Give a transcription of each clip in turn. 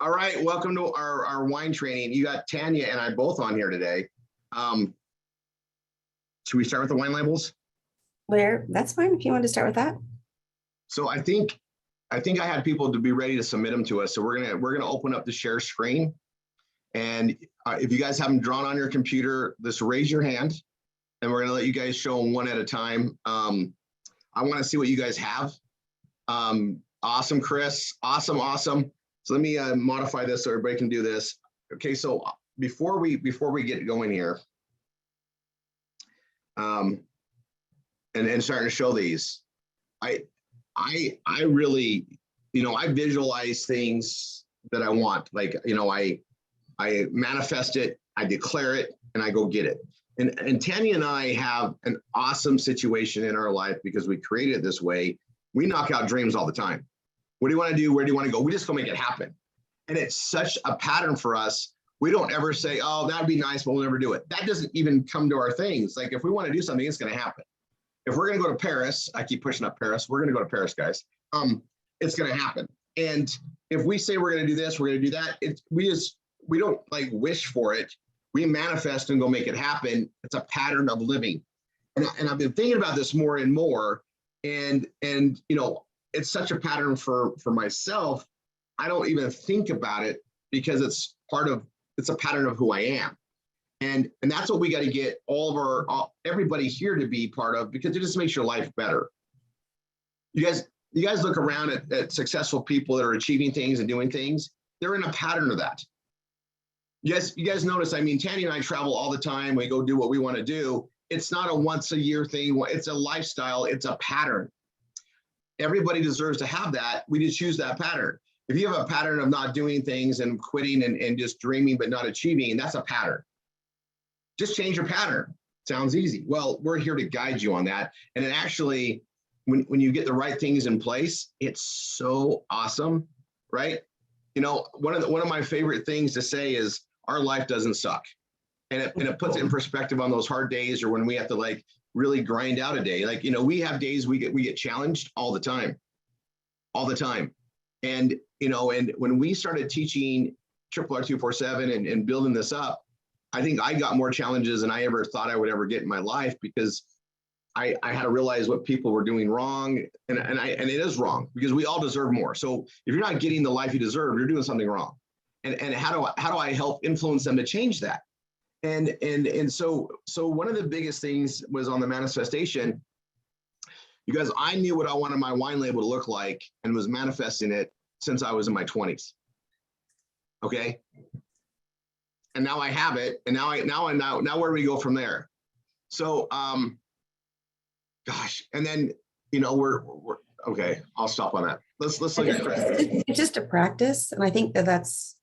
All right, welcome to our wine training. You got Tanya and I both on here today. Should we start with the wine labels? Where that's fine if you want to start with that. So I think I had people to be ready to submit them to us. So we're gonna open up the share screen, and if you guys haven't drawn on your computer, just raise your hand, and we're gonna let you guys show them one at a time. I want to see what you guys have. Awesome, Chris. Awesome. So let me modify this so everybody can do this. Okay, so before we get going here, and starting to show these, I really, I visualize things that I want. Like, I manifest it, I declare it, and I go get it. And Tanya and I have an awesome situation in our life because we created it this way. We knock out dreams all the time. What do you want to do? Where do you want to go? We just go make it happen. And it's such a pattern for us. We don't ever say, oh, that'd be nice, but we'll never do it. That doesn't even come to our things. Like if we want to do something, it's going to happen. If we're going to go to Paris, I keep pushing up Paris. We're going to go to Paris, guys. It's going to happen. And if we say we're going to do this, we're going to do that. We don't like wish for it. We manifest and go make it happen. It's a pattern of living. And I've been thinking about this more and more. And it's such a pattern for myself. I don't even think about it because it's a pattern of who I am. And that's what we got to get everybody here to be part of, because it just makes your life better. You guys look around at successful people that are achieving things and doing things. They're in a pattern of that. You guys notice, Tanya and I travel all the time. We go do what we want to do. It's not a once a year thing. It's a lifestyle. It's a pattern. Everybody deserves to have that. We just choose that pattern. If you have a pattern of not doing things and quitting and just dreaming but not achieving, that's a pattern. Just change your pattern. Sounds easy. Well, we're here to guide you on that. And it actually, when you get the right things in place, it's so awesome, right? One of my favorite things to say is our life doesn't suck. And it puts it in perspective on those hard days or when we have to really grind out a day. We have days we get challenged all the time. And, and when we started teaching RRR 247 and building this up, I think I got more challenges than I ever thought I would ever get in my life, because I had to realize what people were doing wrong. And it is wrong, because we all deserve more. So if you're not getting the life you deserve, you're doing something wrong. And how do I help influence them to change that? And so one of the biggest things was on the manifestation. You guys, I knew what I wanted my wine label to look like and was manifesting it since I was in my 20s. Okay. And now I have it. And now where do we go from there? So, gosh, and then, we're okay. I'll stop on that. Let's look at it. It's just a practice. And I think that's,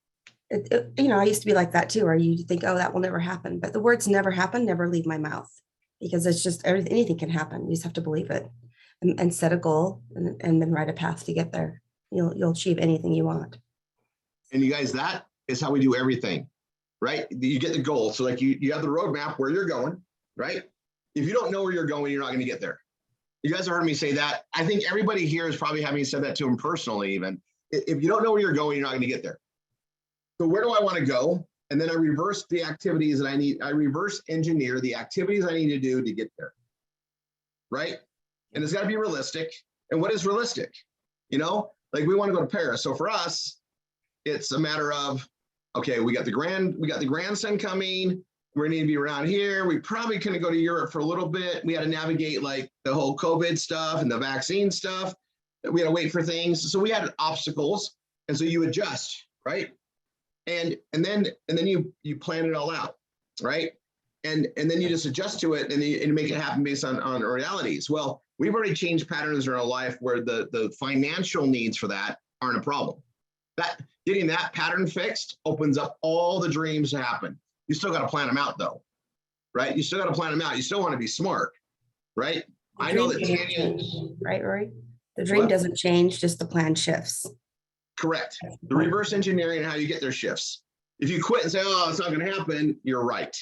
I used to be like that too, where you think, oh, that will never happen. But the words never happen, never leave my mouth, because it's just anything can happen. You just have to believe it and set a goal and then write a path to get there. You'll achieve anything you want. And you guys, that is how we do everything, right? You get the goal. So you have the roadmap where you're going, right? If you don't know where you're going, you're not going to get there. You guys have heard me say that. I think everybody here is probably having said that to him personally, even. If you don't know where you're going, you're not going to get there. So where do I want to go? And then I reverse the activities that I need. I reverse engineer the activities I need to do to get there, right? And it's got to be realistic. And what is realistic? We want to go to Paris. So for us, it's a matter of, okay, we got the grandson coming. We need to be around here. We probably couldn't go to Europe for a little bit. We had to navigate the whole COVID stuff and the vaccine stuff. We had to wait for things. So we had obstacles. And so you adjust, right? And then you plan it all out, right? And then you just adjust to it and make it happen based on realities. Well, we've already changed patterns in our life where the financial needs for that aren't a problem. That getting that pattern fixed opens up all the dreams to happen. You still got to plan them out though, right? You still got to plan them out. You still want to be smart, right? I know that Tanya, right, Rory? The dream doesn't change, just the plan shifts. Correct. The reverse engineering and how you get their shifts. If you quit and say, oh, it's not going to happen, you're right.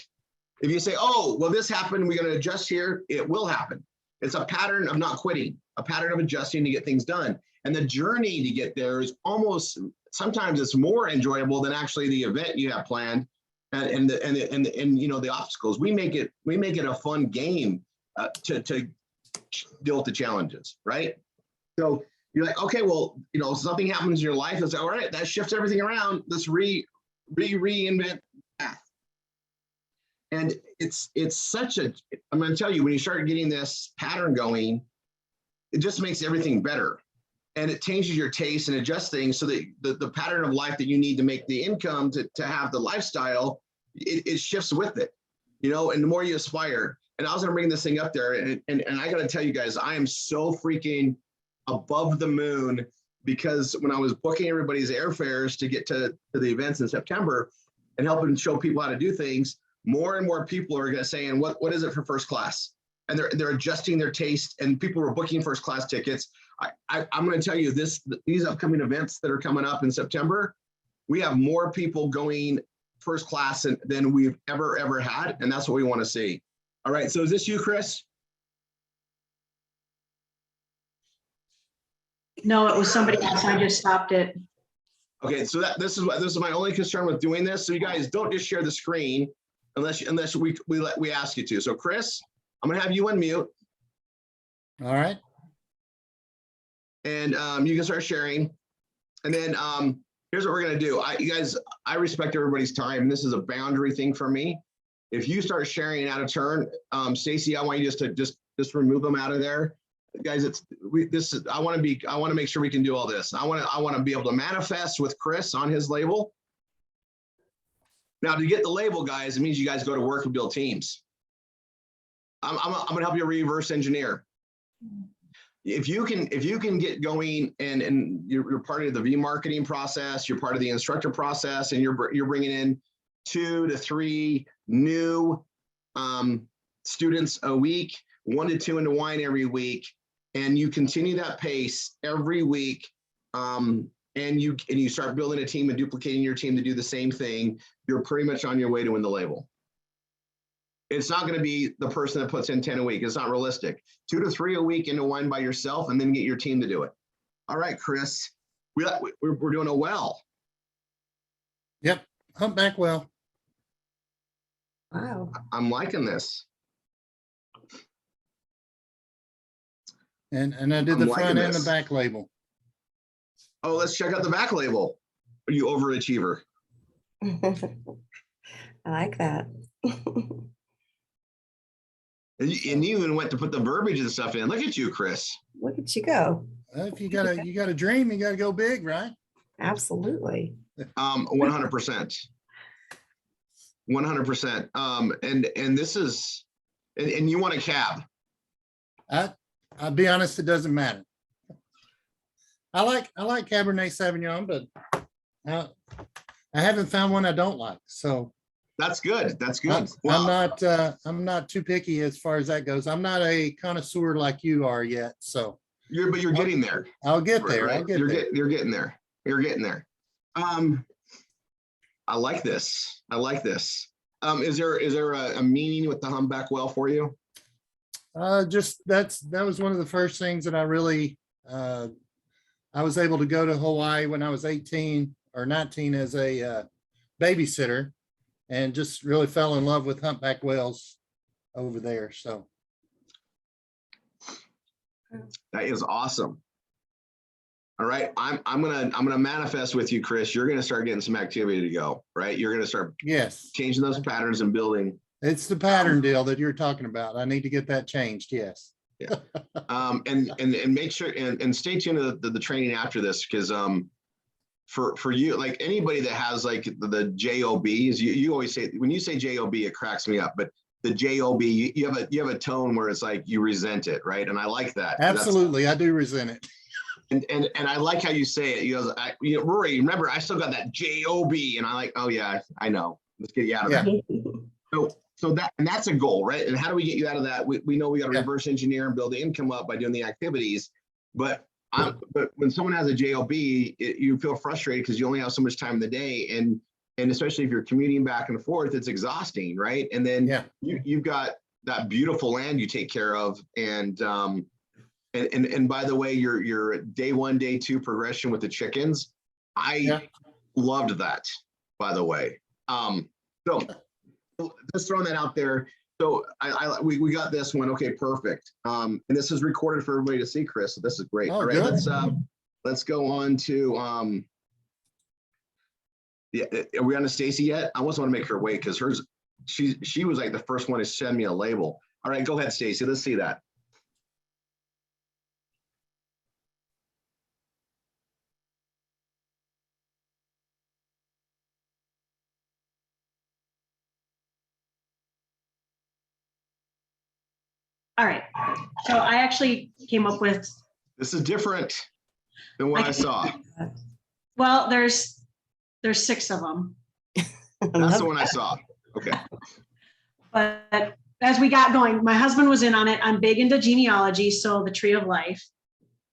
If you say, oh, well, this happened, we're going to adjust here, it will happen. It's a pattern of not quitting, a pattern of adjusting to get things done. And the journey to get there is almost sometimes it's more enjoyable than actually the event you have planned and you know, the obstacles. We make it a fun game to deal with the challenges, right? So you're like, okay, well, you know, something happens in your life. It's like, all right, that shifts everything around. Let's reinvent path. And it's such a, I'm going to tell you, when you start getting this pattern going, it just makes everything better. And it changes your taste and adjusts things so that the pattern of life that you need to make the income to have the lifestyle, it shifts with it, you know, and the more you aspire. And I was going to bring this thing up there, and I got to tell you guys, I am so freaking above the moon, because when I was booking everybody's airfares to get to the events in September and helping show people how to do things, more and more people are going to saying, what is it for first class? And they're adjusting their taste, and people were booking first class tickets. I'm going to tell you these upcoming events that are coming up in September, we have more people going first class than we've ever had. And that's what we want to see. All right. So is this you, Chris? No, it was somebody else. I just stopped it. Okay. So this is my only concern with doing this. So you guys don't just share the screen unless we ask you to. So Chris, I'm going to have you unmute. All right. And you can start sharing. And then here's what we're going to do. You guys, I respect everybody's time. This is a boundary thing for me. If you start sharing out of turn, Stacy, I want you just remove them out of there. Guys, I want to make sure we can do all this. I want to be able to manifest with Chris on his label. Now, to get the label, guys, it means you guys go to work and build teams. I'm going to help you reverse engineer. If you can get going and you're part of the V marketing process, you're part of the instructor process, and you're bringing in 2 to 3 new students a week, 1 to 2 into wine every week, and you continue that pace every week, and you start building a team and duplicating your team to do the same thing, you're pretty much on your way to win the label. It's not going to be the person that puts in 10 a week. It's not realistic. 2 to 3 a week into wine by yourself, and then get your team to do it. All right, Chris, we're doing a well. Yep. Humpback well. Wow. I'm liking this. And I did I'm the liking front and this. the back label. Oh, let's check out the back label. Are you overachiever? I like that. And you even went to put the verbiage and stuff in. Look at you, Chris. Look at you go. If you got a dream, you got to go big, right? Absolutely. 100%. 100%. And this is, and you want a cab. I'll be honest, it doesn't matter. I like Cabernet Sauvignon, but I haven't found one I don't like. So That's good. That's good. I'm not too picky as far as that goes. I'm not a connoisseur like you are yet. So you're getting there. I'll get there. Right? I'll get there. You're getting there. You're getting there. I like this. I like this. Is there a meaning with the humpback well for you? Just that was one of the first things that I really I was able to go to Hawaii when I was 18 or 19 as a babysitter, and just really fell in love with humpback whales over there. So that is awesome. All right, I'm gonna manifest with you, Chris. You're gonna start getting some activity to go. Right, you're gonna start changing those patterns and building. It's the pattern deal that you're talking about. I need to get that changed. Yes. Yeah. And make sure and stay tuned to the training after this, because for you, like anybody that has like the JOBs, you always say, when you say JOB, it cracks me up, but the JOB, you have a tone where it's like you resent it, right? And I like that. Absolutely, I do resent it. And I like how you say it. Rory, remember, I still got that JOB, and I like, oh yeah, I know. Let's get you out of that. So that's a goal, right? And how do we get you out of that? We know we got to reverse engineer and build the income up by doing the activities. But when someone has a JOB, you feel frustrated because you only have so much time in the day, and especially if you're commuting back and forth, it's exhausting, right? And then you've got that beautiful land you take care of, and by the way, your day 1, day 2 progression with the chickens, Yeah. loved that, by the way. So just throwing that out there. So we got this one. Okay, perfect. And this is recorded for everybody to see, Chris. So this is great. Oh, All right, good. let's go on to yeah, are we on to Stacy yet? I almost want to make her wait because she was like the first one to send me a label. All right, go ahead, Stacy. Let's see that. All right. So I actually came up with, This is different than what I saw. well, there's 6 of them. That's the one I saw. Okay. But as we got going, my husband was in on it. I'm big into genealogy, so the tree of life.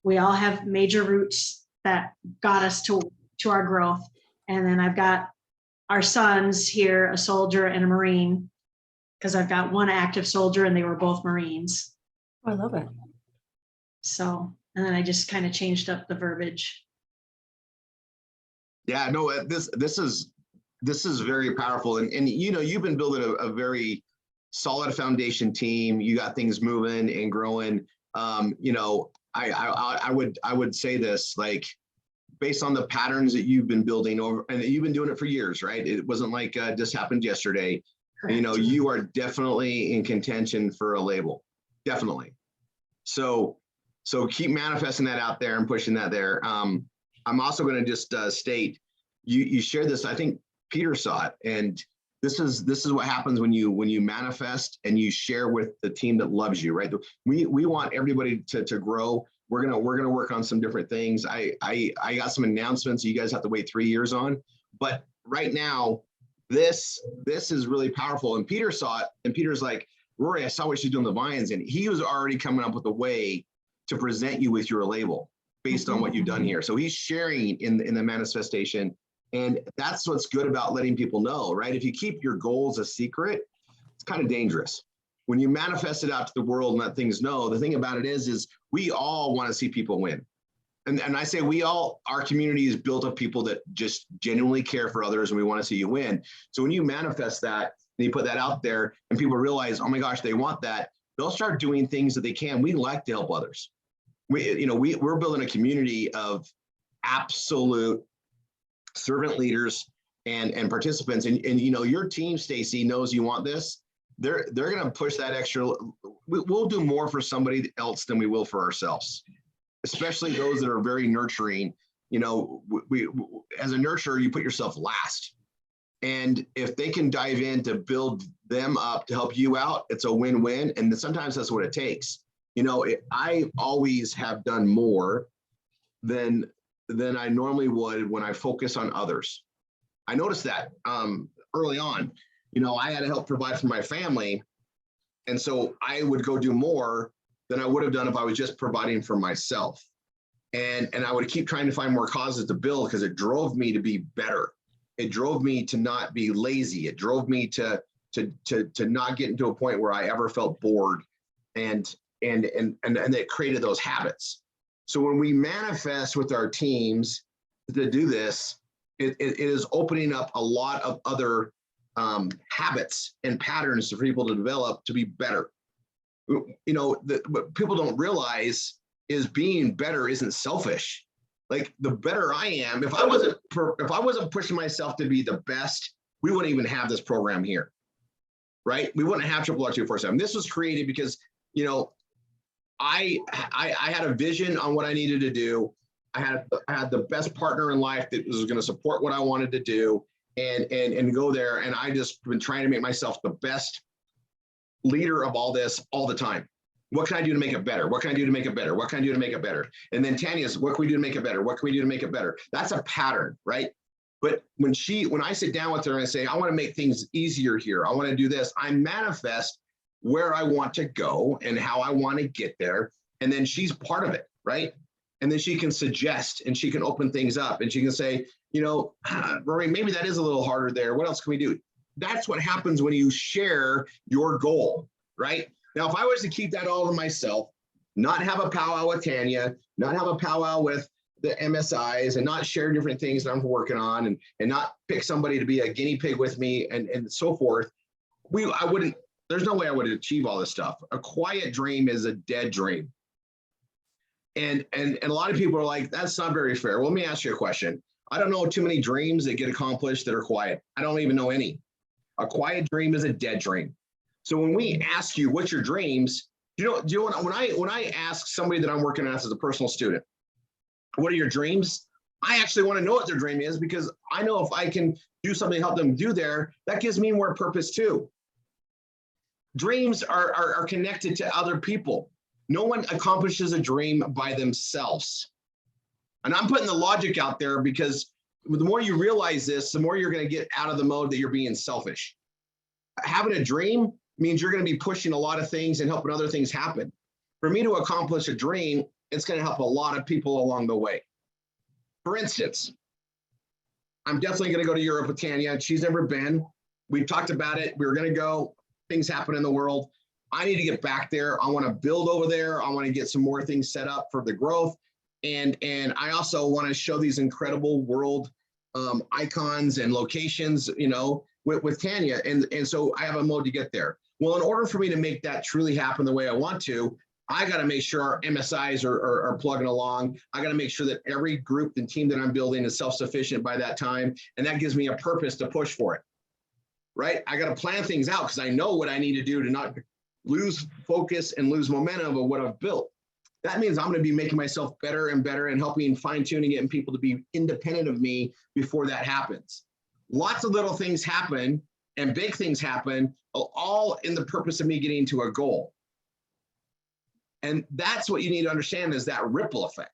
We all have major roots that got us to our growth. And then I've got our sons here, a soldier and a Marine, because I've got one active soldier and they were both Marines. Oh, I love it. So, and then I just kind of changed up the verbiage. Yeah, no, this is very powerful. And you know, you've been building a very solid foundation team. You got things moving and growing. You know, I would say this, like, based on the patterns that you've been building over, and you've been doing it for years, right? It wasn't like just happened yesterday. You know, you are definitely in contention for a label, definitely. So keep manifesting that out there and pushing that there. I'm also going to just state, you shared this. I think Peter saw it, and this is what happens when you manifest and you share with the team that loves you, right? We want everybody to grow. We're gonna work on some different things. I got some announcements you guys have to wait 3 years on, but right now this is really powerful. And Peter saw it, and Peter's like, Rory, I saw what she's doing the vines, and he was already coming up with a way to present you with your label based on what you've done here. So he's sharing in the manifestation. And that's what's good about letting people know, right? If you keep your goals a secret, it's kind of dangerous. When you manifest it out to the world and let things know, the thing about it is we all want to see people win. And I say we all, our community is built of people that just genuinely care for others, and we want to see you win. So when you manifest that and you put that out there and people realize, oh my gosh, they want that, they'll start doing things that they can. We like to help others. We're building a community of absolute servant leaders and participants, and you know, your team, Stacy, knows you want this. They're going to push that extra. We'll do more for somebody else than we will for ourselves, especially those that are very nurturing. You know, we as a nurturer, you put yourself last, and if they can dive in to build them up to help you out, it's a win-win. And sometimes that's what it takes. You know, I always have done more than I normally would when I focus on others. I noticed that early on. You know, I had to help provide for my family, and so I would go do more than I would have done if I was just providing for myself. And I would keep trying to find more causes to build because it drove me to be better. It drove me to not be lazy. It drove me to not get into a point where I ever felt bored, and it created those habits. So when we manifest with our teams to do this, it is opening up a lot of other habits and patterns for people to develop to be better. You know, what people don't realize is being better isn't selfish. Like, the better I am, if I wasn't pushing myself to be the best, we wouldn't even have this program here, right? We wouldn't have Triple R247. This was created because, you know, I had a vision on what I needed to do. I had the best partner in life that was going to support what I wanted to do and go there. And I just been trying to make myself the best leader of all this all the time. What can I do to make it better? What can I do to make it better? What can I do to make it better? And then Tanya's, what can we do to make it better? What can we do to make it better? That's a pattern, right? But when I sit down with her and say, I want to make things easier here, I want to do this, I manifest where I want to go and how I want to get there. And then she's part of it, right? And then she can suggest and she can open things up and she can say, you know, Rory, maybe that is a little harder there. What else can we do? That's what happens when you share your goal, right? Now, if I was to keep that all to myself, not have a powwow with Tanya, not have a powwow with the MSIs and not share different things that I'm working on and not pick somebody to be a guinea pig with me and so forth, there's no way I would achieve all this stuff. A quiet dream is a dead dream. And a lot of people are like, that's not very fair. Well, let me ask you a question. I don't know too many dreams that get accomplished that are quiet. I don't even know any. A quiet dream is a dead dream. So when we ask you, what's your dreams? Do you know when I ask somebody that I'm working with as a personal student, what are your dreams? I actually want to know what their dream is, because I know if I can do something to help them do there, that gives me more purpose too. Dreams are connected to other people. No one accomplishes a dream by themselves. And I'm putting the logic out there because the more you realize this, the more you're going to get out of the mode that you're being selfish. Having a dream means you're going to be pushing a lot of things and helping other things happen. For me to accomplish a dream, it's going to help a lot of people along the way. For instance, I'm definitely going to go to Europe with Tanya. She's never been. We've talked about it. We were going to go. Things happen in the world. I need to get back there. I want to build over there. I want to get some more things set up for the growth. And I also want to show these incredible world icons and locations, you know, with Tanya. And so I have a mode to get there. Well, in order for me to make that truly happen the way I want to, I got to make sure our MSIs are plugging along. I got to make sure that every group and team that I'm building is self-sufficient by that time. And that gives me a purpose to push for it, right? I got to plan things out because I know what I need to do to not lose focus and lose momentum of what I've built. That means I'm going to be making myself better and better and helping fine-tuning it and people to be independent of me before that happens. Lots of little things happen and big things happen, all in the purpose of me getting to a goal. And that's what you need to understand, is that ripple effect.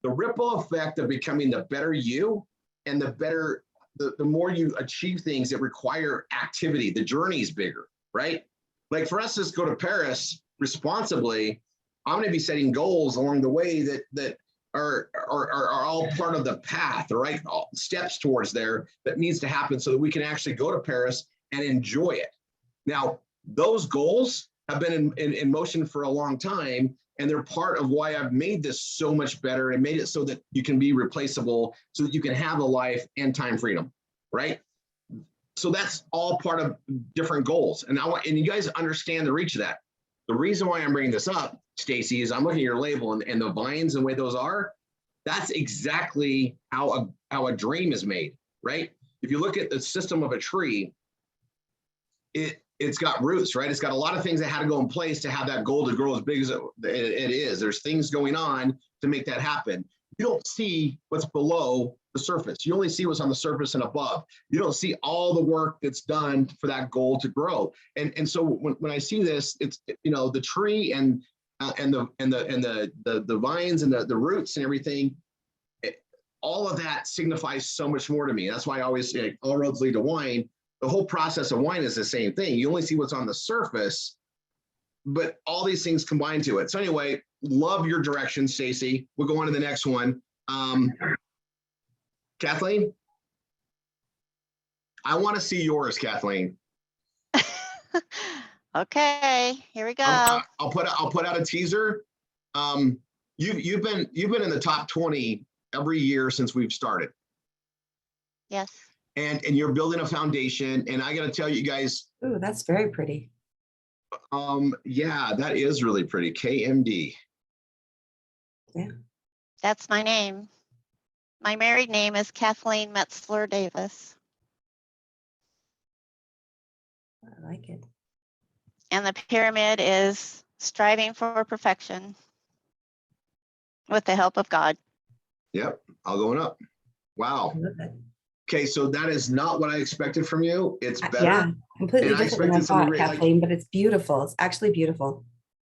The ripple effect of becoming the better you, and the better, the more you achieve things that require activity, the journey is bigger, right? Like for us to go to Paris responsibly, I'm going to be setting goals along the way that are all part of the path, right? All steps towards there that needs to happen so that we can actually go to Paris and enjoy it. Now, those goals have been in motion for a long time, and they're part of why I've made this so much better and made it so that you can be replaceable, so that you can have a life and time freedom, right? So that's all part of different goals. And you guys understand the reach of that. The reason why I'm bringing this up, Stacy, is I'm looking at your label and the vines and the way those are. That's exactly how a dream is made, right? If you look at the system of a tree, it's got roots, right? It's got a lot of things that had to go in place to have that goal to grow as big as it is. There's things going on to make that happen. You don't see what's below the surface. You only see what's on the surface and above. You don't see all the work that's done for that goal to grow. And so when I see this, it's, you know, the tree and the vines and the roots and everything, all of that signifies so much more to me. That's why I always say all roads lead to wine. The whole process of wine is the same thing. You only see what's on the surface, but all these things combine to it. So anyway, love your direction, Stacy. We'll go on to the next one. Kathleen, I want to see yours, Kathleen. Okay, here we go. I'll put out a teaser. You've been in the top 20 every year since we've started. Yes. And you're building a foundation. And I got to tell you guys. Ooh, that's very pretty. Yeah, that is really pretty. KMD. Yeah. That's my name. My married name is Kathleen Metzler Davis. I like it. And the pyramid is striving for perfection with the help of God. Yep, all going up. Wow. I love it. Okay, so that is not what I expected from you. It's better. Yeah, completely And I different than I expected something thought, great, like- Kathleen, but it's beautiful. It's actually beautiful.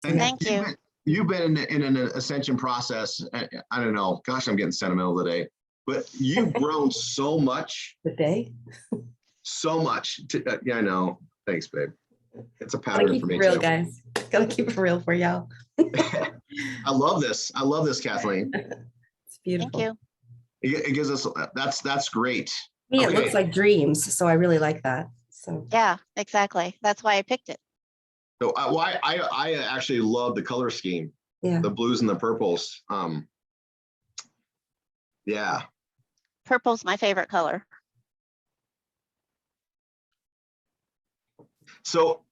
And Thank you. You've been in an ascension process. I don't know. Gosh, I'm getting sentimental today. But you've grown so much, The day. so much. Yeah, I know. Thanks, babe. It's a Gotta pattern keep for it me real, too. guys. Gotta keep it real for y'all. I love this. I love this, Kathleen. It's beautiful. Thank you. It gives us. That's great. To me, it Okay. looks like dreams, so I really like that. So Yeah, exactly. That's why I picked it. So I actually love the color scheme, yeah, the blues and the purples. Yeah. Purple's my favorite color. So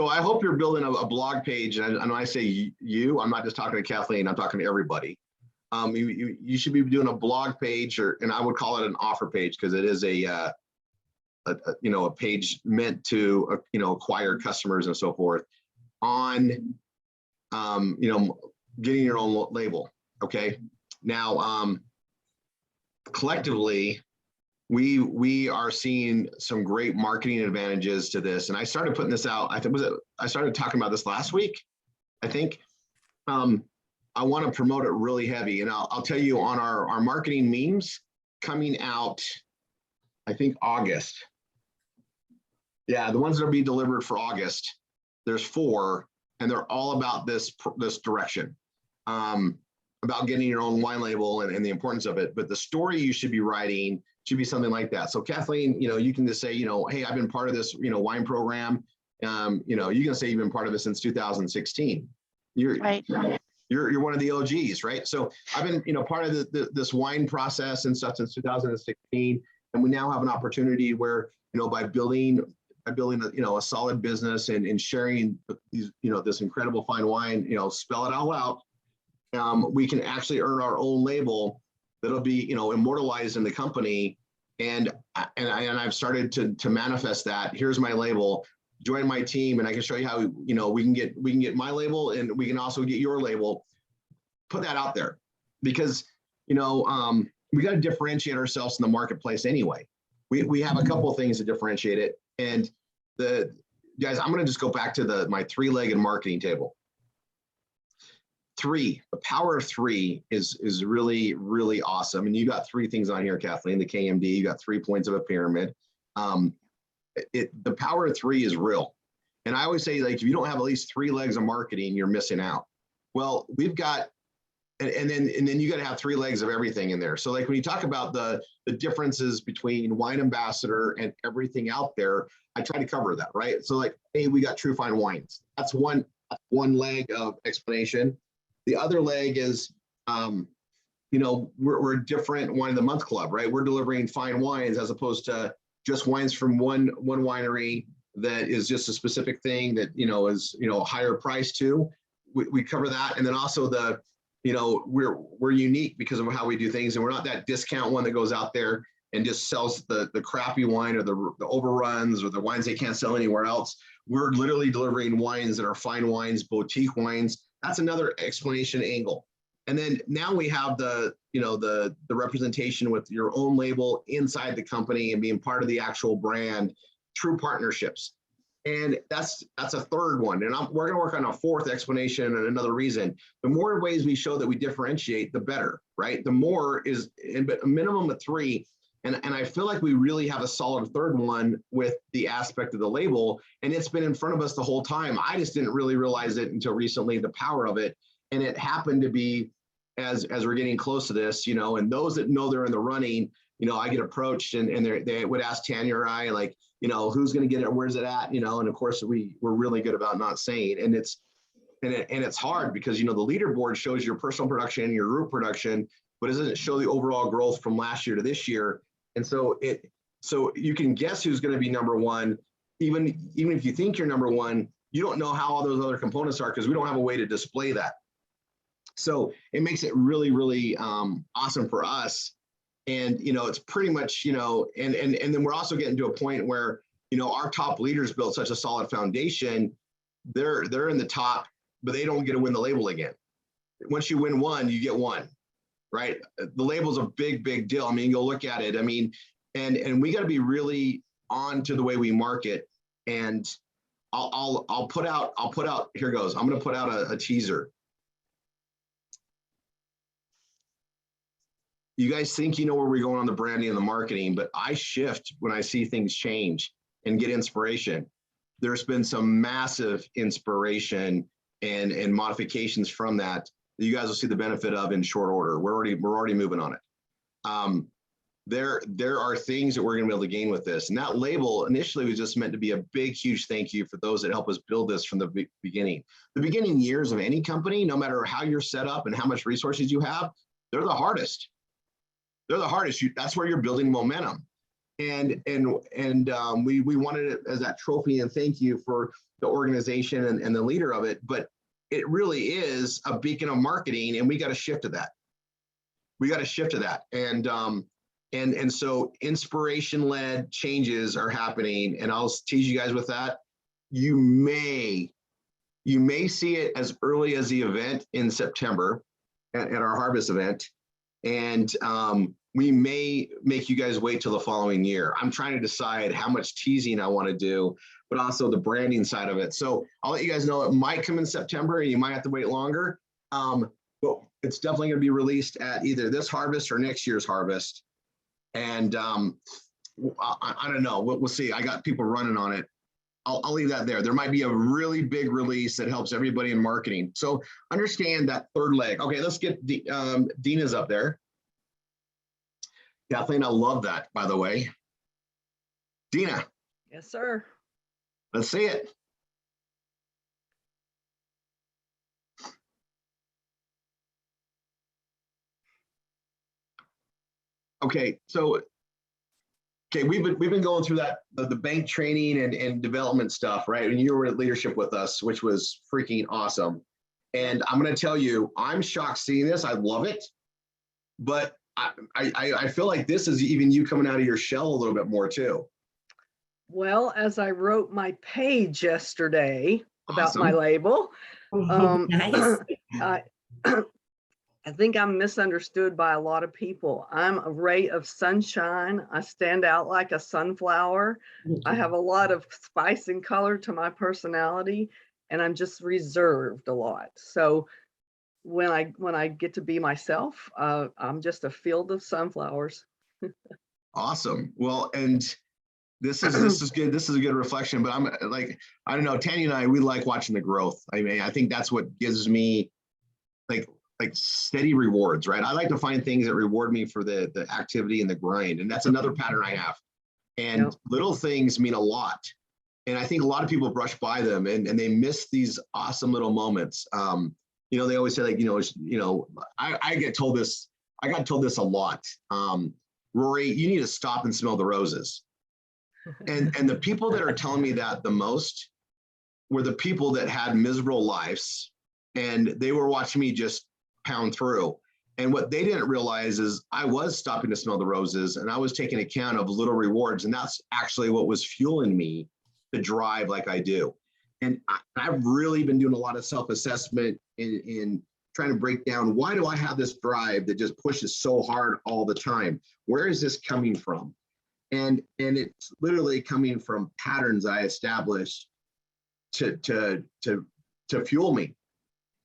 I hope you're building a blog page. And when I say you, I'm not just talking to Kathleen, I'm talking to everybody. You should be doing a blog page, and I would call it an offer page, because it is a page meant to, acquire customers and so forth on, getting your own label. Okay. Now, collectively, we are seeing some great marketing advantages to this. And I started putting this out. I started talking about this last week, I think. I want to promote it really heavy. And I'll tell you, on our marketing memes coming out, I think August. Yeah, the ones that will be delivered for August, there's 4, and they're all about this direction, about getting your own wine label and the importance of it. But the story you should be writing should be something like that. So Kathleen, you can just say, hey, I've been part of this, wine program. You can say you've been part of it since 2016. Right. You're one of the OGs, right? So I've been, part of this wine process and stuff since 2016, and we now have an opportunity where, by building a solid business and sharing these, this incredible fine wine, spell it all out. We can actually earn our own label that'll be, immortalized in the company. And I've started to manifest that. Here's my label. Join my team, and I can show you how, we can get my label, and we can also get your label. Put that out there, because, we got to differentiate ourselves in the marketplace anyway. We have a couple of things to differentiate it. And guys, I'm going to just go back to my 3-legged marketing table. 3, the power of 3 is really, really awesome. And you got 3 things on here, Kathleen, the KMD, you got 3 points of a pyramid. The power of 3 is real. And I always say, like, if you don't have at least 3 legs of marketing, you're missing out. Well, we've got, and then you got to have 3 legs of everything in there. So like when you talk about the differences between Wine Ambassador and everything out there, I try to cover that, right? So like, hey, we got True Fine Wines. That's one leg of explanation. The other leg is, we're a different Wine of the Month club, right? We're delivering fine wines as opposed to just wines from one winery that is just a specific thing that, is, higher price too. We cover that. And then also we're unique because of how we do things. And we're not that discount one that goes out there and just sells the crappy wine or the overruns or the wines they can't sell anywhere else. We're literally delivering wines that are fine wines, boutique wines. That's another explanation angle. And then now we have the representation with your own label inside the company and being part of the actual brand, true partnerships. And that's a third one. And we're going to work on a 4th explanation and another reason. The more ways we show that we differentiate, the better, right? The more is a minimum of 3. And I feel like we really have a solid 3rd one with the aspect of the label. And it's been in front of us the whole time. I just didn't really realize it until recently, the power of it. And it happened to be, as we're getting close to this, and those that know they're in the running, I get approached and they would ask Tanya or I, like, who's going to get it? Where's it at? And of course we're really good about not saying, and it's hard because, the leaderboard shows your personal production, your group production, but it doesn't show the overall growth from last year to this year. And so you can guess who's going to be number 1. Even if you think you're number 1, you don't know how all those other components are because we don't have a way to display that. So it makes it really, really awesome for us. And, it's pretty much, and then we're also getting to a point where, our top leaders built such a solid foundation. They're in the top, but they don't get to win the label again. Once you win one, you get one, right? The label's a big, big deal. I mean, go look at it. I mean, and we got to be really on to the way we market. And I'll put out, here goes. I'm going to put out a teaser. You guys think you know where we're going on the branding and the marketing, but I shift when I see things change and get inspiration. There's been some massive inspiration and modifications from that you guys will see the benefit of in short order. We're already moving on it. There are things that we're going to be able to gain with this. And that label initially was just meant to be a big, huge thank you for those that help us build this from the beginning. The beginning years of any company, no matter how you're set up and how much resources you have, they're the hardest. They're the hardest. That's where you're building momentum. And we wanted it as that trophy and thank you for the organization and the leader of it. But it really is a beacon of marketing, and we got to shift to that. We got to shift to that. And so inspiration-led changes are happening, and I'll tease you guys with that. You may see it as early as the event in September at our harvest event. And we may make you guys wait till the following year. I'm trying to decide how much teasing I want to do, but also the branding side of it. So I'll let you guys know it might come in September and you might have to wait longer. But it's definitely going to be released at either this harvest or next year's harvest. And I don't know, we'll see. I got people running on it. I'll leave that there. There might be a really big release that helps everybody in marketing. So understand that third leg. Okay, let's get Dina's up there. Kathleen, I love that, by the way. Dina, Yes, sir. let's see it. Okay, so we've been going through that the bank training and development stuff, right? And you were in leadership with us, which was freaking awesome. And I'm going to tell you, I'm shocked seeing this. I love it, but I feel like this is even you coming out of your shell a little bit more too. Well, as I wrote my page yesterday about my Awesome. label, Nice. I think I'm misunderstood by a lot of people. I'm a ray of sunshine. I stand out like a sunflower. I have a lot of spice and color to my personality, and I'm just reserved a lot. So when I get to be myself, I'm just a field of sunflowers. Awesome. Well, and this is good. This is a good reflection, but I'm like, I don't know, Tanya and I, we like watching the growth. I mean, I think that's what gives me like steady rewards, right? I like to find things that reward me for the activity and the grind. And that's another pattern I have. And Yep. little things mean a lot. And I think a lot of people brush by them and they miss these awesome little moments. You know, they always say like, I get told this, I got told this a lot. Rory, you need to stop and smell the roses. And the people that are telling me that the most were the people that had miserable lives and they were watching me just pound through. And what they didn't realize is I was stopping to smell the roses and I was taking account of little rewards. And that's actually what was fueling me to drive like I do. And I've really been doing a lot of self-assessment in trying to break down, why do I have this drive that just pushes so hard all the time? Where is this coming from? And it's literally coming from patterns I established to fuel me.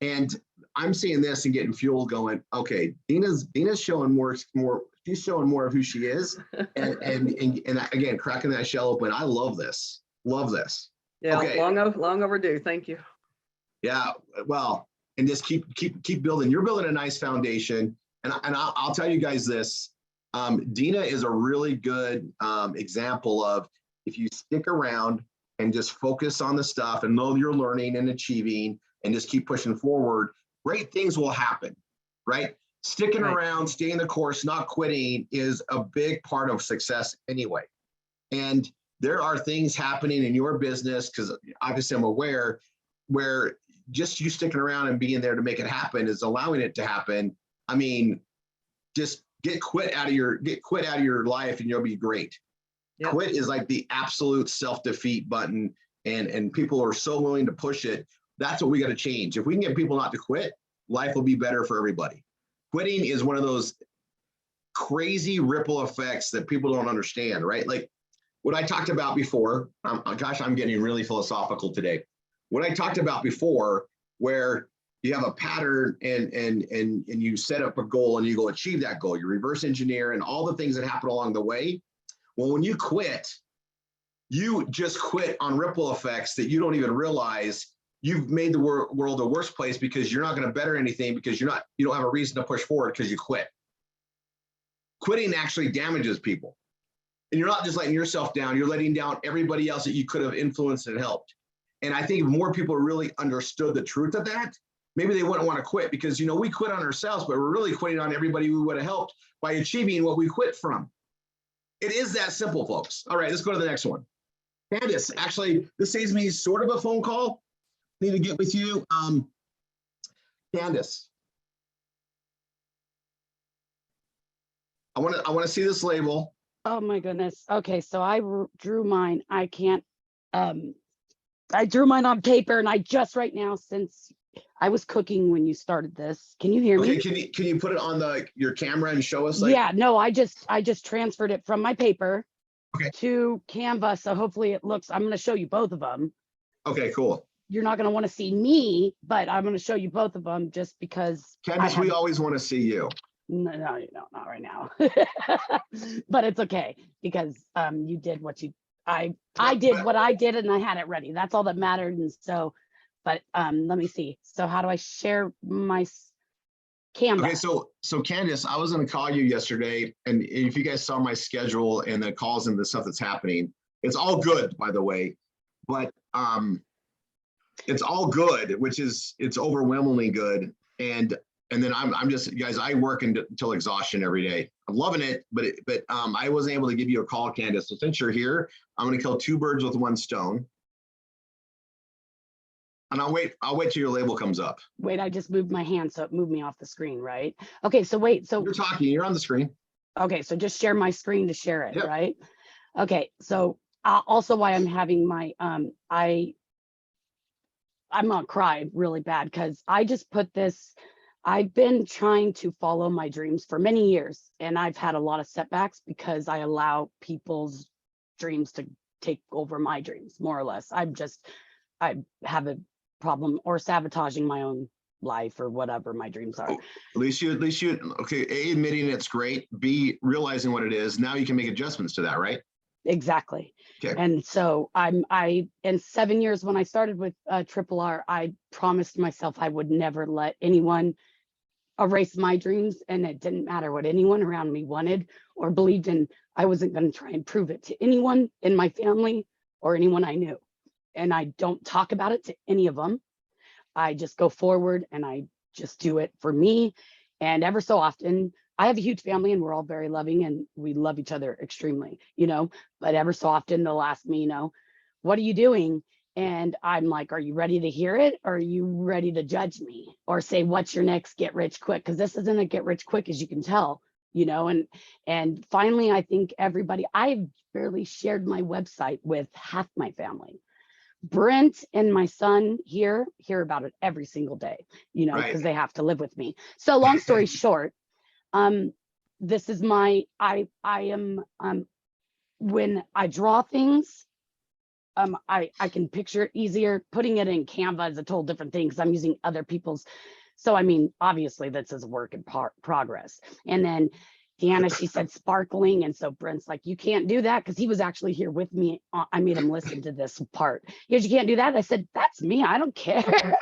And I'm seeing this and getting fueled going, okay, Dina's showing more, she's showing more of who she is. And again, cracking that shell open. I love this. Yeah, Okay. long overdue. Thank you. Yeah, well, and just keep building. You're building a nice foundation. And I'll tell you guys this, Dina is a really good example of if you stick around and just focus on the stuff and know you're learning and achieving and just keep pushing forward, great things will happen, right? Sticking Right. around, staying the course, not quitting is a big part of success anyway. And there are things happening in your business, because obviously I'm aware, where just you sticking around and being there to make it happen is allowing it to happen. I mean, just get quit out of your life and you'll be great. Yep. Quit is like the absolute self-defeat button, and people are so willing to push it. That's what we got to change. If we can get people not to quit, life will be better for everybody. Quitting is one of those crazy ripple effects that people don't understand, right? Like what I talked about before, gosh, I'm getting really philosophical today. What I talked about before, where you have a pattern and you set up a goal and you go achieve that goal, you reverse engineer and all the things that happen along the way. Well, when you quit, you just quit on ripple effects that you don't even realize. You've made the world a worse place because you're not going to better anything, because you don't have a reason to push forward because you quit. Quitting actually damages people. And you're not just letting yourself down, you're letting down everybody else that you could have influenced and helped. And I think if more people really understood the truth of that, maybe they wouldn't want to quit because, you know, we quit on ourselves, but we're really quitting on everybody we would have helped by achieving what we quit from. It is that simple, folks. All right, let's go to the next one. Candace, actually, this saves me sort of a phone call. Need to get with you. Candace. I want to see this label. Oh my goodness. Okay, so I drew mine. I can't, I drew mine on paper and I just right now, since I was cooking when you started this. Can you hear Okay, me? can you put it on your camera and show us? Like, Yeah, no, I just transferred it from my paper Okay. to Canva. So hopefully it looks, I'm going to show you both of them. okay, cool. You're not going to want to see me, but I'm going to show you both of them just because. Candace, we always want to see you. No, no, you don't, not right now. But it's okay because you did what you I did what I did and I had it ready. That's all that mattered. And so, but let me see. So how do I share my Canva? Okay, so Candace, I was going to call you yesterday, and if you guys saw my schedule and the calls and the stuff that's happening, it's all good, by the way, but it's all good, which is it's overwhelmingly good, and then I'm just, guys, I work until exhaustion every day. I'm loving it, but I wasn't able to give you a call, Candace. So since you're here, I'm going to kill 2 birds with 1 stone. And I'll wait till your label comes up. Wait, I just moved my hand, so it moved me off the screen, right? Okay, so wait, so You're talking, you're on the screen. okay, so just share my screen to share it, Yep. right? Okay, so also why I'm having my I'm gonna cry really bad because I just put this. I've been trying to follow my dreams for many years, and I've had a lot of setbacks because I allow people's dreams to take over my dreams, more or less. I have a problem or sabotaging my own life or whatever my dreams are. At least you, okay, A, admitting it's great, B, realizing what it is. Now you can make adjustments to that, right? Exactly. Okay. And so in 7 years when I started with Triple R, I promised myself I would never let anyone erase my dreams, and it didn't matter what anyone around me wanted or believed in. I wasn't going to try and prove it to anyone in my family or anyone I knew. And I don't talk about it to any of them. I just go forward and I just do it for me. And ever so often, I have a huge family and we're all very loving and we love each other extremely, but ever so often they'll ask me, what are you doing? And I'm like, are you ready to hear it? Or are you ready to judge me or say, what's your next get rich quick? Because this isn't a get rich quick, as you can tell, and finally, I think I've barely shared my website with half my family. Brent and my son hear about it every single day, because Right. they have to live with me. So long story short, this is I am, when I draw things, I can picture it easier. Putting it in Canva is a total different thing because I'm using other people's. So, I mean, obviously this is a work in progress. And then Deanna, she said sparkling. And so Brent's like, you can't do that because he was actually here with me. I made him listen to this part. He goes, you can't do that. I said, that's me. I don't care.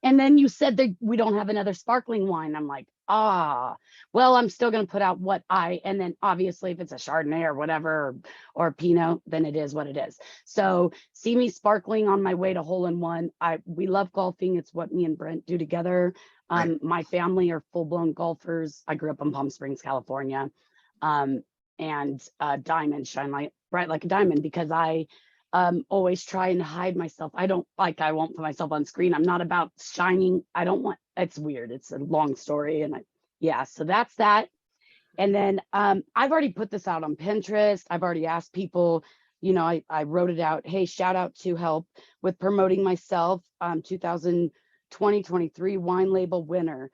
And then you said that we don't have another sparkling wine. I'm like, well, I'm still going to put out and then obviously if it's a Chardonnay or whatever, or Pinot, then it is what it is. So see me sparkling on my way to hole in one. We love golfing. It's what me and Brent do together. Right. My family are full-blown golfers. I grew up in Palm Springs, California. And diamonds shine bright like a diamond because I always try and hide myself. I won't put myself on screen. I'm not about shining. It's weird. It's a long story. And so that's that. And then I've already put this out on Pinterest. I've already asked people, I wrote it out. Hey, shout out to help with promoting myself. 2023 wine label winner.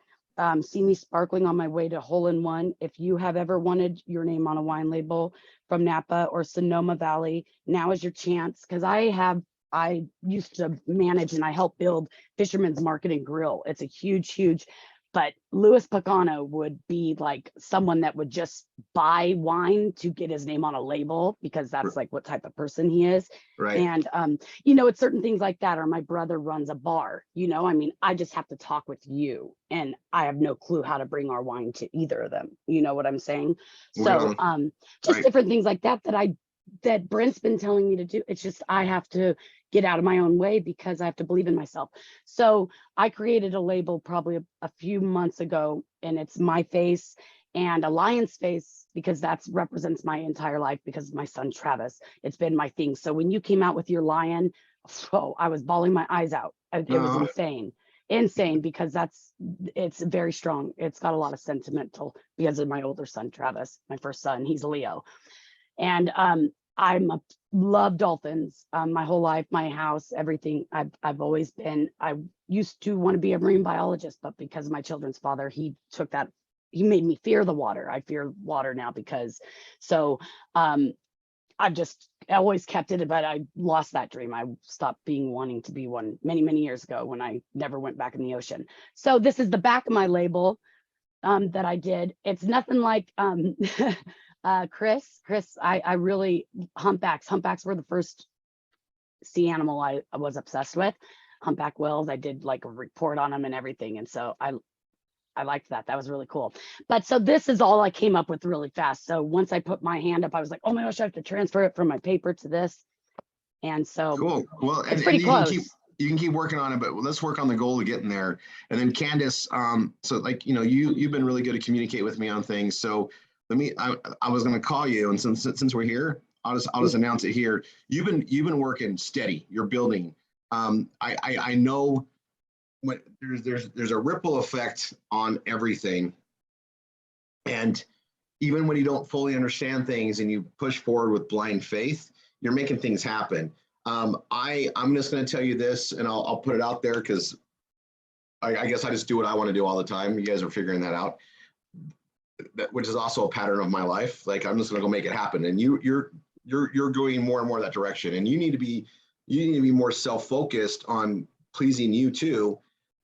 See me sparkling on my way to hole in one. If you have ever wanted your name on a wine label from Napa or Sonoma Valley, now is your chance. Because I used to manage and I helped build Fisherman's Market and Grill. It's a huge, but Louis Pagano would be like someone that would just buy wine to get his name on a label because that's like what type of person he is. Right. And, it's certain things like that. Or my brother runs a bar, I just have to talk with you and I have no clue how to bring our wine to either of them. You know what I'm saying? So, just Right. different things like that, that Brent's been telling me to do. It's just, I have to get out of my own way because I have to believe in myself. So I created a label probably a few months ago, and it's my face and a lion's face because that's represents my entire life because of my son Travis. It's been my thing. So when you came out with your lion, oh, I was bawling my eyes out. It was insane because it's very strong. It's got a lot of sentimental because of my older son Travis, my first son. He's a Leo, and love dolphins. My whole life, my house, everything. I've always been. I used to want to be a marine biologist, but because of my children's father, he took that. He made me fear the water. I fear water now because so. I've just always kept it, but I lost that dream. I stopped wanting to be one many years ago when I never went back in the ocean. So this is the back of my label that I did. It's nothing like Chris. I really humpbacks were the first sea animal I was obsessed with. Humpback whales. I did like a report on them and everything, and so I liked that. That was really cool. But so this is all I came up with really fast. So once I put my hand up, I was like, oh my gosh, I have to transfer it from my paper to this. And so Cool. Well, it's and pretty you close. you can keep working on it, but let's work on the goal of getting there. And then Candace, so like, you know, you've been really good to communicate with me on things. So I was going to call you, and since we're here, I'll just announce it here. You've been working steady. You're building. I know when there's a ripple effect on everything, and even when you don't fully understand things and you push forward with blind faith, you're making things happen. I'm just going to tell you this, and I'll put it out there because I guess I just do what I want to do all the time. You guys are figuring that out, which is also a pattern of my life. Like, I'm just going to go make it happen, and you're going more and more that direction, and you need to be more self-focused on pleasing you too,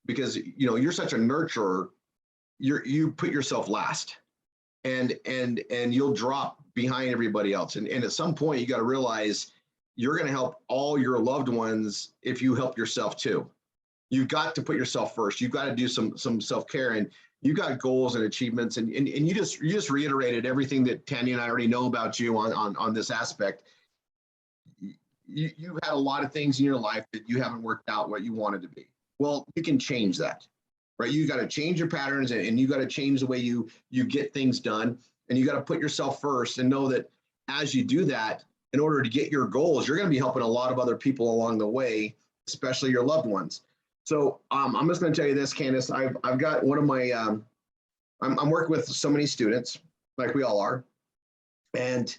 because you know you're such a nurturer. You put yourself last, and you'll drop behind everybody else, and at some point you got to realize you're going to help all your loved ones if you help yourself too. You've got to put yourself first. You've got to do some self-care, and you got goals and achievements, and you just reiterated everything that Tanya and I already know about you on this aspect. You've had a lot of things in your life that you haven't worked out what you wanted to be. Well, you can change that, right? You got to change your patterns, and you got to change the way you get things done, and you got to put yourself first and know that as you do that, in order to get your goals, you're going to be helping a lot of other people along the way, especially your loved ones. So I'm just going to tell you this, Candace. I've got one of my I'm working with so many students, like we all are, and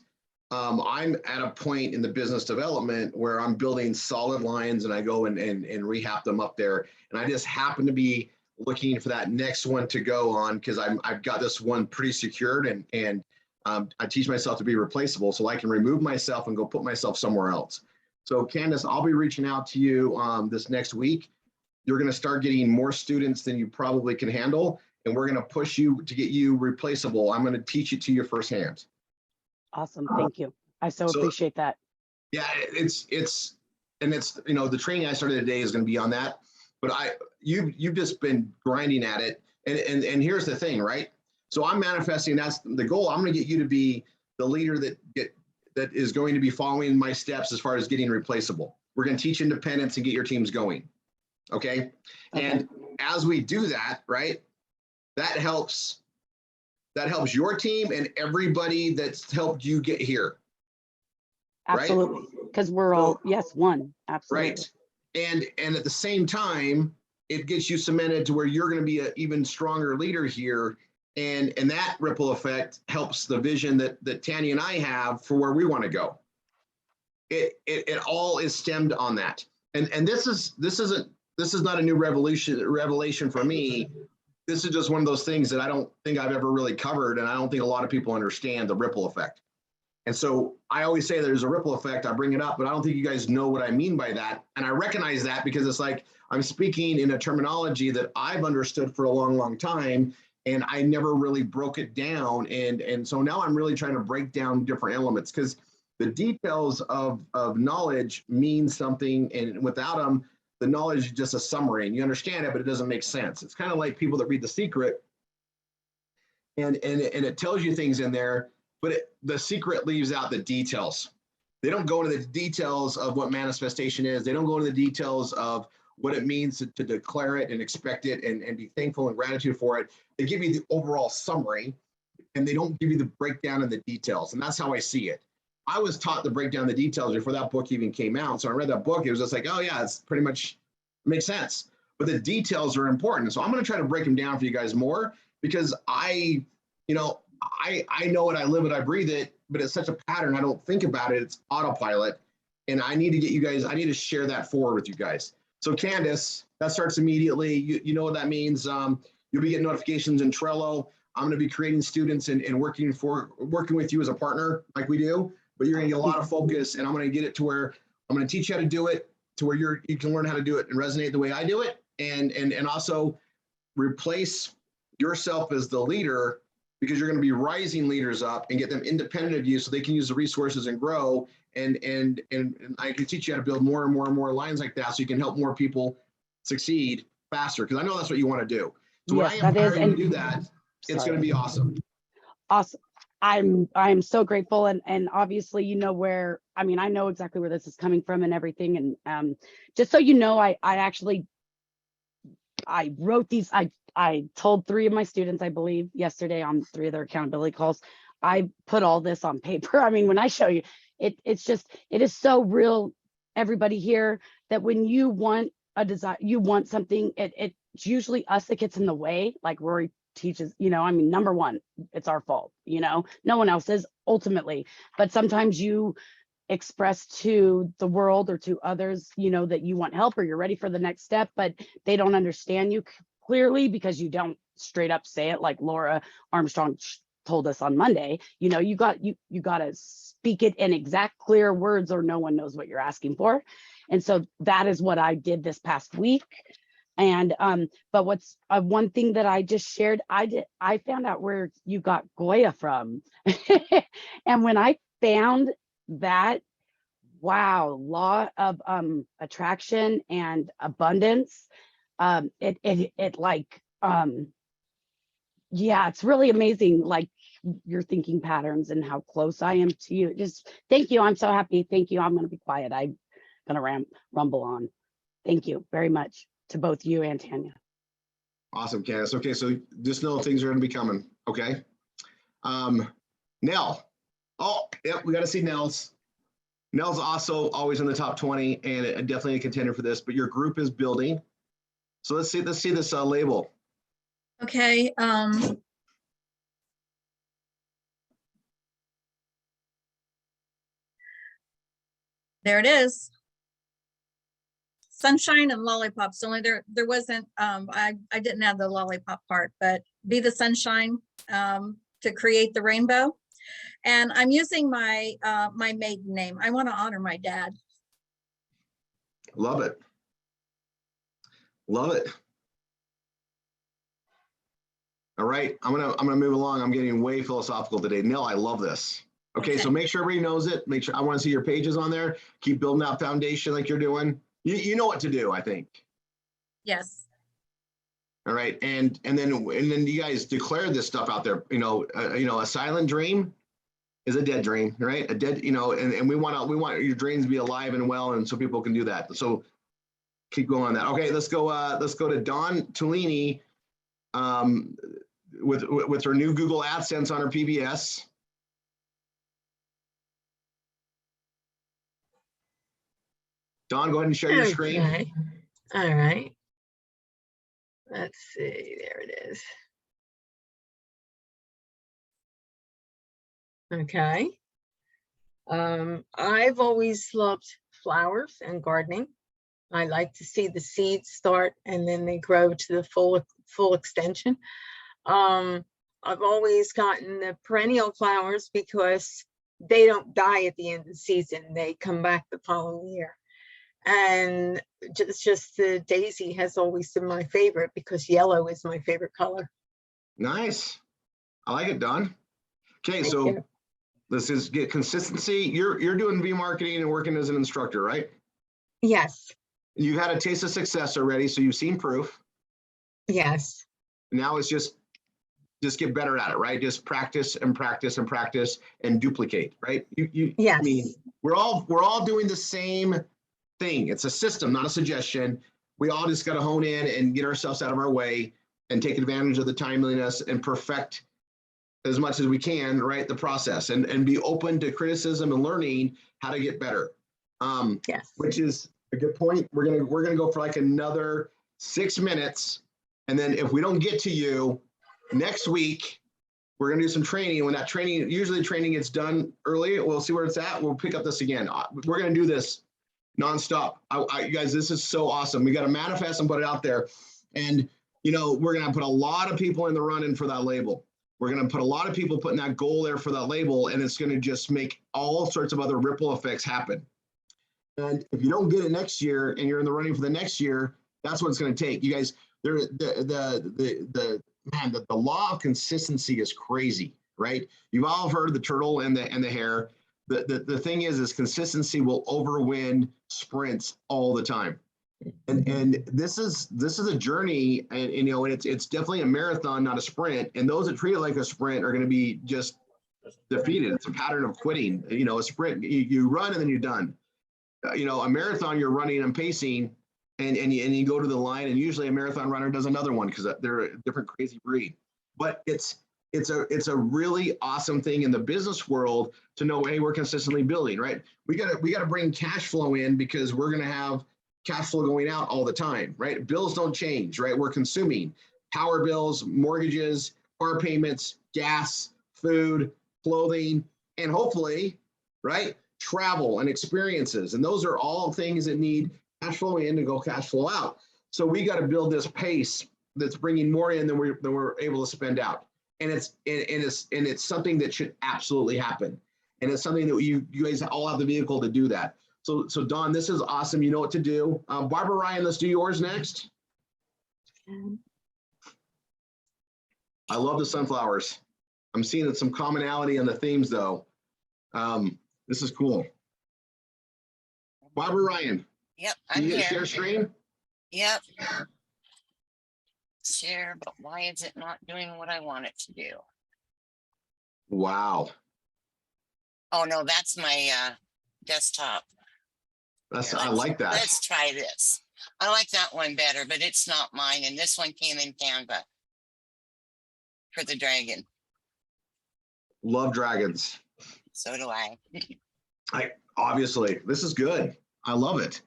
I'm at a point in the business development where I'm building solid lines, and I go and rehab them up there. And I just happen to be looking for that next one to go on because I've got this one pretty secured, and I teach myself to be replaceable so I can remove myself and go put myself somewhere else. So Candace, I'll be reaching out to you this next week. You're going to start getting more students than you probably can handle, and we're going to push you to get you replaceable. I'm going to teach it to you firsthand. Awesome. Thank you. I so appreciate that. Yeah, it's you know, the training I started today is going to be on that, but you've just been grinding at it, and here's the thing, right? So I'm manifesting, that's the goal. I'm going to get you to be the leader that is going to be following my steps as far as getting replaceable. We're going to teach independence and get your teams going. Okay. And as we do that, right, that helps your team and everybody that's helped you get here. Absolutely. Because we're all, yes, one. Absolutely. Right. And at the same time, it gets you cemented to where you're going to be an even stronger leader here. And that ripple effect helps the vision that Tanya and I have for where we want to go. It all is stemmed on that. And this is not a new revelation for me. This is just one of those things that I don't think I've ever really covered, and I don't think a lot of people understand the ripple effect. And so I always say there's a ripple effect. I bring it up, but I don't think you guys know what I mean by that. And I recognize that because it's like I'm speaking in a terminology that I've understood for a long, long time, and I never really broke it down. And so now I'm really trying to break down different elements because the details of knowledge mean something, and without them, the knowledge is just a summary, and you understand it, but it doesn't make sense. It's kind of like people that read The Secret, and it tells you things in there, but the secret leaves out the details. They don't go into the details of what manifestation is. They don't go into the details of what it means to declare it and expect it and be thankful and gratitude for it. They give you the overall summary and they don't give you the breakdown of the details. And that's how I see it. I was taught to break down the details before that book even came out. So I read that book. It was just like, oh yeah, it's pretty much makes sense. But the details are important. So I'm going to try to break them down for you guys more because I know it, I live it, I breathe it, but it's such a pattern. I don't think about it. It's autopilot. And I need to get you guys, I need to share that forward with you guys. So Candace, that starts immediately. You know what that means. You'll be getting notifications in Trello. I'm going to be creating students and working with you as a partner like we do, but you're going to get a lot of focus and I'm going to get it to where I'm going to teach you how to do it to where you can learn how to do it and resonate the way I do it. And also replace yourself as the leader because you're going to be rising leaders up and get them independent of you so they can use the resources and grow. And I can teach you how to build more and more and more lines like that so you can help more people succeed faster. Because I know that's what you want to do. So when I empower you to do that, it's going to be awesome. Awesome. I'm so grateful. And obviously, you know where, I mean, I know exactly where this is coming from and everything. And just so you know, I wrote these, I told 3 of my students, I believe yesterday on 3 of their accountability calls, I put all this on paper. I mean, when I show you, it is so real, everybody here, that when you want a desire, you want something, it's usually us that gets in the way, like Rory teaches, you know, I mean, number one, it's our fault, you know, no one else's ultimately, but sometimes you express to the world or to others, you know, that you want help or you're ready for the next step, but they don't understand you clearly because you don't straight up say it, like Laura Armstrong told us on Monday. You know, you got to speak it in exact clear words or no one knows what you're asking for. And so that is what I did this past week. And but what's one thing that I just shared, I found out where you got Goya from. And when I found that, wow, law of attraction and abundance, it like yeah, it's really amazing, like your thinking patterns and how close I am to you. Just thank you. I'm so happy. Thank you. I'm going to be quiet. I'm going to rumble on. Thank you very much to both you and Tanya. Awesome, Candace. Okay, so just know things are going to be coming. Okay. Nell. Oh, yep, we got to see Nell's. Nell's also always in the top 20 and definitely a contender for this, but your group is building. So let's see this label. Okay. There it is. Sunshine and lollipops. Only there wasn't, I didn't have the lollipop part, but be the sunshine to create the rainbow. And I'm using my my maiden name. I want to honor my dad. Love it. Love it. All right, I'm gonna move along. I'm getting way philosophical today. Nell, I love this. Okay, so make sure everybody knows it. Make sure I want to see your pages on there. Keep building that foundation like you're doing. You know what to do, I think. Yes. All right, and then you guys declare this stuff out there. You know, a silent dream is a dead dream, right? A dead, you know, and we want your dreams to be alive and well, and so people can do that. So keep going on that. Okay, let's go to Dawn Tolini with her new Google AdSense on her PBS. Dawn, go ahead and share your screen. Okay. All right. Let's see. There it is. Okay. I've always loved flowers and gardening. I like to see the seeds start and then they grow to the full extension. I've always gotten the perennial flowers because they don't die at the end of the season. They come back the following year. And just the daisy has always been my favorite because yellow is my favorite color. Nice. I like it, Dawn. Okay, Thank so you. this is get consistency. You're doing V-marketing and working as an instructor, right? Yes. You've had a taste of success already, so you've seen proof. Yes. Now it's just get better at it, right? Just practice and practice and practice and duplicate, right? Yes. I mean, we're all doing the same thing. It's a system, not a suggestion. We all just got to hone in and get ourselves out of our way and take advantage of the timeliness and perfect as much as we can, right, the process, and be open to criticism and learning how to get better. Yes. Which is a good point. We're gonna go for like another 6 minutes, and then if we don't get to you next week, we're gonna do some training. When that training, usually training gets done early, we'll see where it's at. We'll pick up this again. We're gonna do this nonstop. You guys, this is so awesome. We got to manifest and put it out there, and we're gonna put a lot of people in the running for that label. We're going to put a lot of people putting that goal there for that label, and it's going to just make all sorts of other ripple effects happen. And if you don't get it next year and you're in the running for the next year, that's what it's going to take. You guys, the law of consistency is crazy, right? You've all heard the turtle and the hare. The thing is consistency will overwin sprints all the time. And this is a journey, and it's definitely a marathon, not a sprint. And those that treat it like a sprint are going to be just defeated. It's a pattern of quitting. A sprint, you run and then you're done. A marathon, you're running and pacing, and you go to the line, and usually a marathon runner does another one because they're a different crazy breed. But it's a really awesome thing in the business world to know, hey, we're consistently building, right? We gotta bring cash flow in because we're gonna have cash flow going out all the time, right? Bills don't change, right? We're consuming power bills, mortgages, car payments, gas, food, clothing, and hopefully, right, travel and experiences. And those are all things that need cash flow in to go cash flow out. So we got to build this pace that's bringing more in than we're able to spend out. And it's something that should absolutely happen. And it's something that you guys all have the vehicle to do that. So Dawn, this is awesome. You know what to do. Barbara Ryan, let's do yours next. I love the sunflowers. I'm seeing some commonality on the themes though. This is cool. Barbara Ryan. Yep, Can I'm you here. share screen? Yep. Share, but why is it not doing what I want it to do? Wow. Oh no, that's my desktop. I like that. Let's try this. I like that one better, but it's not mine. And this one came in Canva for the dragon. Love dragons. So do I. Obviously, this is good. I love it.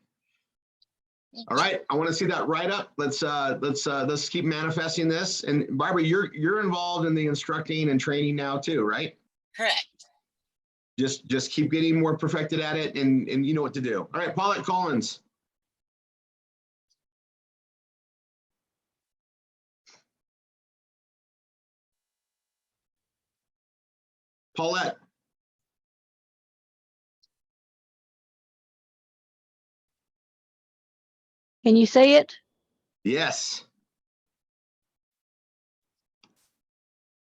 All right, I want to see that write up. Let's keep manifesting this. And Barbara, you're involved in the instructing and training now too, right? Correct. Just keep getting more perfected at it, and you know what to do. All right, Paulette Collins. Paulette. Can you see it? Yes.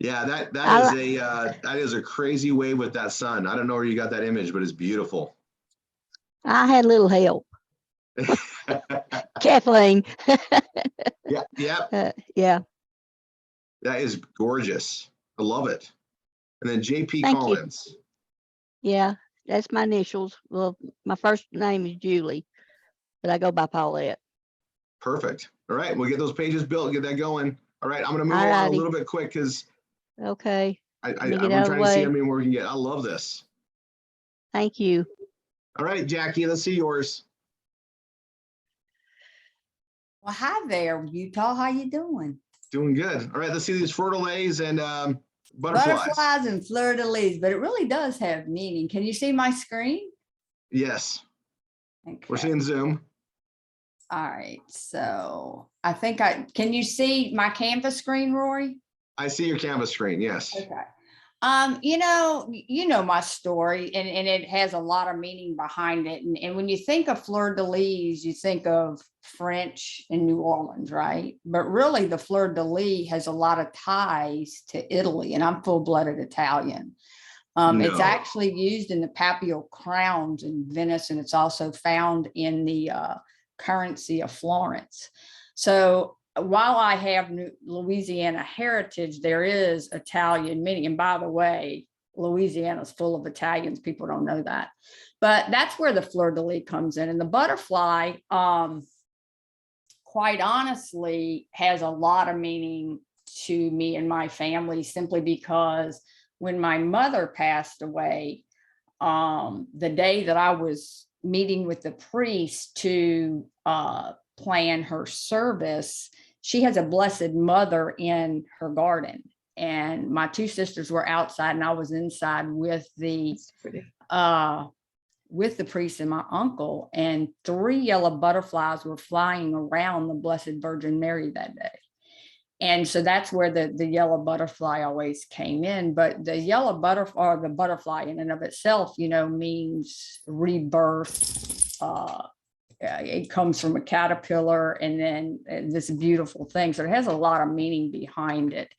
Yeah, that is a crazy wave with that sun. I don't know where you got that image, but it's beautiful. I had a little help. Kathleen. Yeah. Yeah. That is gorgeous. I love it. And then JP Thank you. Collins. Yeah, that's my initials. Well, my first name is Julie, but I go by Paulette. Perfect. All right, we'll get those pages built, get that going. All right, I'm gonna move on a Alrighty. little bit quick because Okay. I'm Let me get out of the trying to see way. how many more we can get. I love this. Thank you. All right, Jackie, let's see yours. Well, hi there, Utah. How you doing? Doing good. All right, let's see these fleur-de-lis and butterflies. Butterflies and fleur-de-lis, but it really does have meaning. Can you see my screen? Yes, we're Okay. seeing Zoom. All right. So I think can you see my Canvas screen, Rory? I see your canvas screen. Yes. Okay. You know my story, and it has a lot of meaning behind it. And when you think of fleur-de-lis, you think of French and New Orleans, right? But really the fleur-de-lis has a lot of ties to Italy, and I'm full-blooded Italian. It's No. actually used in the papal crowns in Venice, and it's also found in the currency of Florence. So while I have Louisiana heritage, there is Italian meaning. And by the way, Louisiana's full of Italians. People don't know that. But that's where the fleur-de-lis comes in. And the butterfly, quite honestly, has a lot of meaning to me and my family, simply because when my mother passed away, the day that I was meeting with the priest to plan her service, she has a Blessed Mother in her garden. And my two sisters were outside and I was inside with the priest and my uncle, and 3 yellow butterflies were flying around the Blessed Virgin Mary that day. And so that's where the yellow butterfly always came in. But the yellow butterfly, or the butterfly in and of itself, means rebirth. It comes from a caterpillar and then this beautiful thing. So it has a lot of meaning behind it.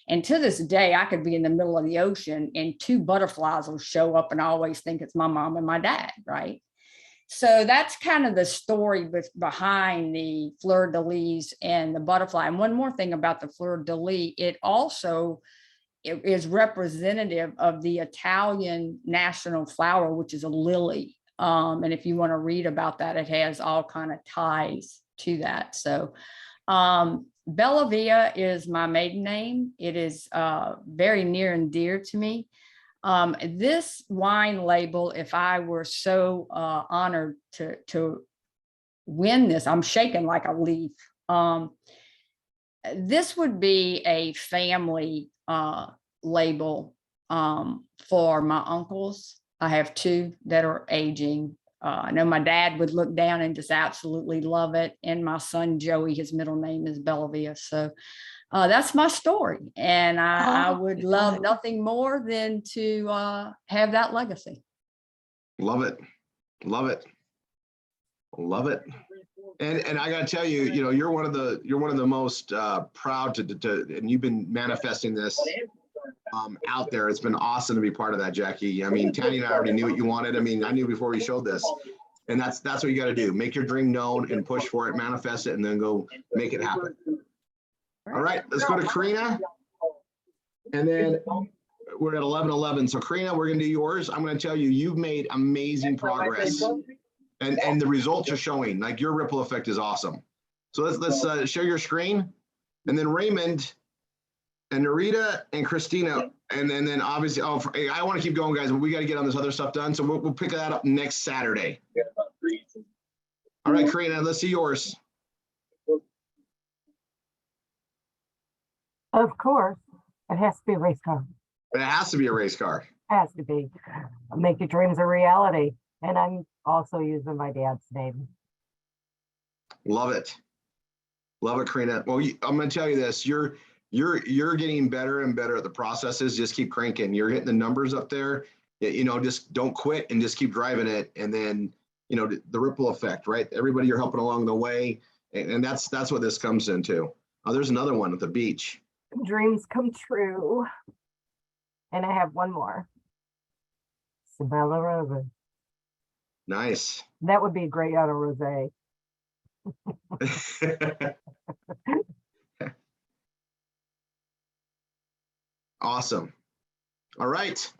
And to this day, I could be in the middle of the ocean and 2 butterflies will show up and I always think it's my mom and my dad, right? So that's kind of the story behind the fleur-de-lis and the butterfly. And one more thing about the fleur-de-lis, it is representative of the Italian national flower, which is a lily. And if you want to read about that, it has all kind of ties to that. So Bellavia is my maiden name. It is very near and dear to me. This wine label, if I were so honored to win this, I'm shaking like a leaf. This would be a family label for my uncles. I have 2 that are aging. I know my dad would look down and just absolutely love it. And my son, Joey, his middle name is Bellavia. So that's my story. And I would love nothing more than to have that legacy. Love it. Love it. Love it. And I gotta tell you, you're one of the most proud to and you've been manifesting this out there. It's been awesome to be part of that, Jackie. I mean, Tanny and I already knew what you wanted. I mean, I knew before we showed this, and that's what you got to do. Make your dream known and push for it, manifest it, and then go make it happen. All right, let's go to Karina. And then we're at 11:11. So Karina, we're gonna do yours. I'm gonna tell you, you've made amazing progress. And the results are showing, like your ripple effect is awesome. So let's share your screen. And then Raymond and Narita and Christina, and then obviously, I want to keep going, guys, but we got to get on this other stuff done. So we'll pick that up next Saturday. All right, Karina, let's see yours. Of course, it has to be a race car. It has to be a race car. Has to be. Make your dreams a reality. And I'm also using my dad's name. Love it. Love it, Karina. Well, I'm going to tell you this. You're getting better and better at the processes. Just keep cranking. You're hitting the numbers up there. Just don't quit and just keep driving it. And then, the ripple effect, right? Everybody you're helping along the way. And that's what this comes into. Oh, there's another one at the beach. Dreams come true. And I have one more. Sabella Rosa. Nice. That would be great on a rosé. Awesome. All right.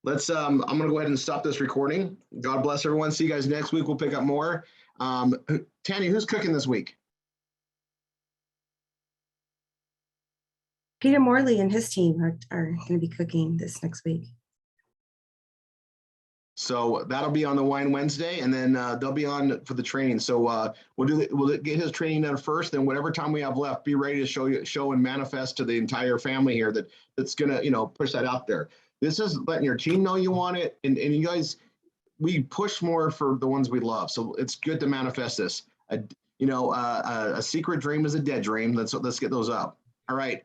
Let's I'm going to go ahead and stop this recording. God bless everyone. See you guys next week. We'll pick up more. Tanny, who's cooking this week? Peter Morley and his team are going to be cooking this next week. So that'll be on the Wine Wednesday, and then they'll be on for the training. So we'll get his training done first. Then whatever time we have left, be ready to show and manifest to the entire family here that's gonna push that out there. This is letting your team know you want it, and you guys, we push more for the ones we love. So it's good to manifest this. A secret dream is a dead dream. Let's get those up. All right.